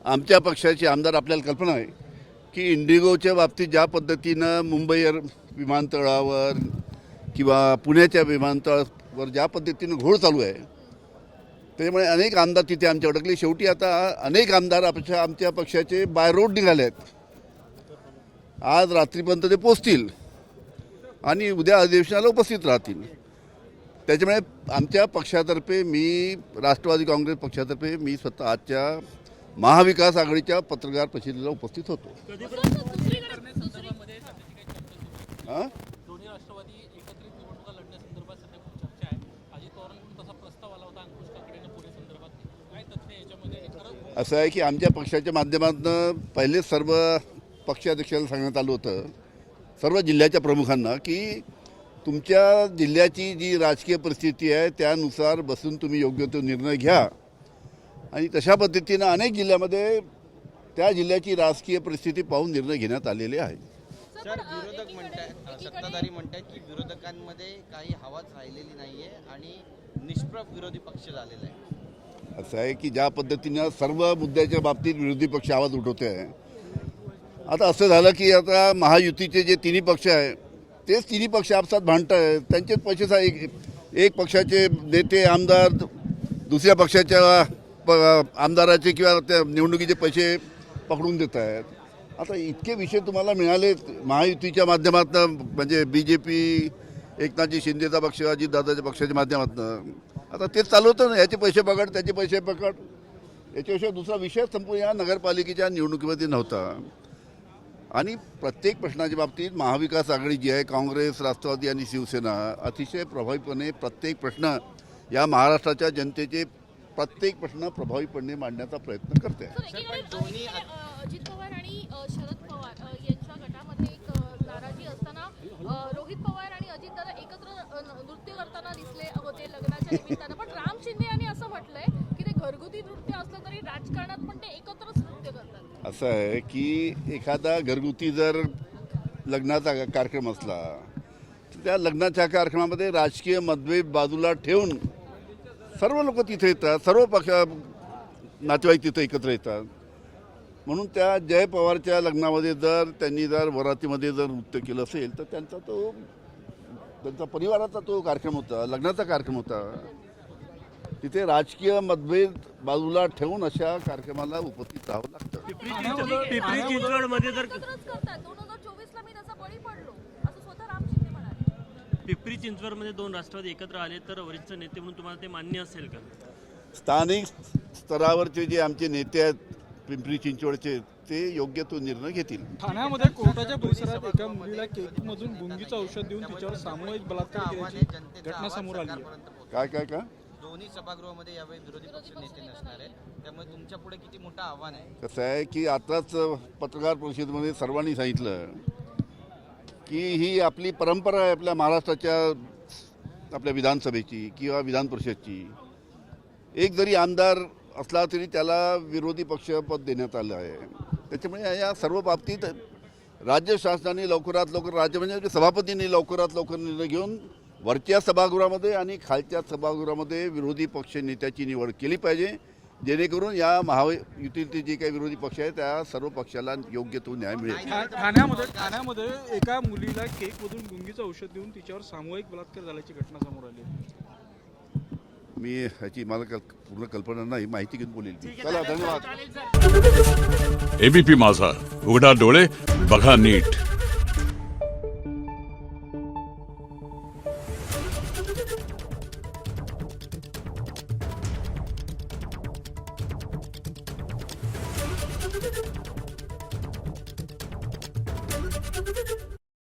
आमच्या पक्षाचे आमदार आपल्याला कल्पना आहे की इंडिगोच्या बाबतीत ज्या पद्धतीनं मुंबई विमानतळावर किंवा पुण्याच्या विमानतळावर ज्या पद्धतीनं घोळ चालू आहे त्यामुळे अनेक आमदार तिथे आमच्या अडकले. शेवटी आता अनेक आमदार आमच्या पक्षाचे बाय रोड निघाले आहेत. आज रात्रीपर्यंत ते पोचतील आणि उद्या अधिवेशनाला उपस्थित राहतील. त्याच्यामुळे आमच्या पक्षातर्फे राष्ट्रवादी काँग्रेस पक्षातर्फे मी स्वतः आजच्या महाविकास आघाडीच्या पत्रकार परिषदेला उपस्थित होतो. दोन्ही राष्ट्रवादी एकत्रित निवडणुका लढण्यासंदर्भात सध्या खूप चर्चा आहे. अजित पवारांकडून तसा प्रस्ताव आला होता अंकुश काकडेंना पुणे संदर्भात. काय तथ्य याच्यामध्ये? असं आहे की आमच्या पक्षाच्या माध्यमातून पहिले सर्व पक्षाध्यक्षांना सांगण्यात आलं होतं, सर्व जिल्ह्याच्या प्रमुखांना, की तुमच्या जिल्ह्याची जी राजकीय परिस्थिती आहे त्यानुसार बसून तुम्ही योग्य तो निर्णय घ्या. आणि तशा पद्धतीनं अनेक जिल्ह्यामध्ये त्या जिल्ह्याची राजकीय परिस्थिती पाहून निर्णय घेण्यात आलेले आहे. सर, विरोधक म्हणतात, सत्ताधारी म्हणतात की विरोधकांमध्ये काही हवाच राहिलेली नाहीये आणि निष्प्रभ विरोधी पक्ष झालेला आहे. असं आहे की ज्या पद्धतीनं सर्व मुद्द्याच्या बाबतीत विरोधी पक्ष आवाज उठवते आहे. आता असं झालं की आता महायुतीचे जे तिन्ही पक्ष आहे तेच तिन्ही पक्ष आपसात भांडत आहेत. त्यांचेच पैसे एक पक्षाचे नेते आमदार दुसऱ्या पक्षाच्या आमदाराचे किंवा त्या निवडणुकीचे पैसे पकडून देत आहेत. आता इतके विषय तुम्हाला मिळाले महायुतीच्या माध्यमातून, म्हणजे BJP, एकनाथजी शिंदेचा पक्ष, अजितदादाच्या पक्षाच्या माध्यमातून. आता तेच चालू होतं ना, याचे पैसे पकड त्याचे पैसे पकड. याच्याशिवाय दुसरा विषय संपूर्ण या नगरपालिकेच्या निवडणुकीमध्ये नव्हता. आणि प्रत्येक प्रश्नाच्या बाबतीत महाविकास आघाडी जी आहे, काँग्रेस, राष्ट्रवादी आणि शिवसेना अतिशय प्रभावीपणे प्रत्येक प्रश्न या महाराष्ट्राच्या जनतेचे प्रत्येक प्रश्न प्रभावीपणे मांडण्याचा प्रयत्न करते. अजित पवार आणि शरद पवार यांच्या गटामध्ये एक नाराजी असताना रोहित पवार आणि अजितदादा एकत्र नृत्य करताना दिसले होते लग्नाच्या निमित्तानं. पण राम शिंदे यांनी असं म्हटलंय की ते घरगुती नृत्य असलं तरी राजकारणात पण ते एकत्रच नृत्य करतात. असं आहे की एखादा घरगुती जर लग्नाचा कार्यक्रम असला तर त्या लग्नाच्या कार्यक्रमामध्ये राजकीय मतभेद बाजूला ठेवून सर्व लोक तिथे येतात, सर्व पक्ष नातेवाईक तिथे एकत्र येतात. म्हणून त्या जय पवारच्या लग्नामध्ये त्यांनी वरातीमध्ये नृत्य केलं असेल तर त्यांचा परिवाराचा तो कार्यक्रम होता, लग्नाचा कार्यक्रम होता. तिथे राजकीय मतभेद बाजूला ठेवून अशा कार्यक्रमाला उपस्थित राहावं लागतं. पिंपरी चिंचवडमध्ये जर 2024ला मी त्याचा बळी पडलो असं स्वतः राम शिंदे म्हणाले. पिंपरी चिंचवडमध्ये दोन राष्ट्रवादी एकत्र आले तर वरिष्ठ नेते म्हणून तुम्हाला ते मान्य असेल का? स्थानिक स्तरावरचे जे आमचे नेते आहेत पिंपरी चिंचवडचे, ते योग्य तो निर्णय घेतील. ठाण्यामध्ये कोर्टाच्या परिसरात एका मुलीला केकमधून गुंगीचं औषध देऊन तिच्यावर सामूहिक बलात्कार केल्याची घटना समोर आली आहे. काय दोन्ही सभागृहामध्ये यावेळी विरोधी पक्ष नेते नसणार आहेत, त्यामुळे तुमच्या पुढे किती मोठं आव्हान आहे? कसं आहे की आताच पत्रकार परिषदेमध्ये सर्वांनी सांगितलं की ही आपली परंपरा आहे आपल्या महाराष्ट्राच्या, आपल्या विधानसभेची किंवा विधान परिषदची. एक जरी आमदार असला तरी त्याला विरोधी पक्षपद देण्यात आलं आहे. त्याच्यामुळे या सर्व बाबतीत राज्य शासनाने लवकरात लवकर, राज्य म्हणजे सभापतींनी लवकरात लवकर निर्णय घेऊन वरच्या सभागृहामध्ये आणि खालच्या सभागृहामध्ये विरोधी पक्ष नेत्याची निवड केली पाहिजे, जेणेकरून या महायुतीचे जे काही विरोधी पक्ष आहेत त्या सर्व पक्षाला योग्य तो न्याय मिळेल. ठाण्यामध्ये एका मुलीला केकमधून गुंगीचं औषध देऊन तिच्यावर सामूहिक बलात्कार झाल्याची घटना समोर आली. मी ह्याची मला पूर्ण कल्पना नाही, माहिती घेऊन बोलेल. चला, धन्यवाद. ABP माझा, उघडा डोळे बघा नीट.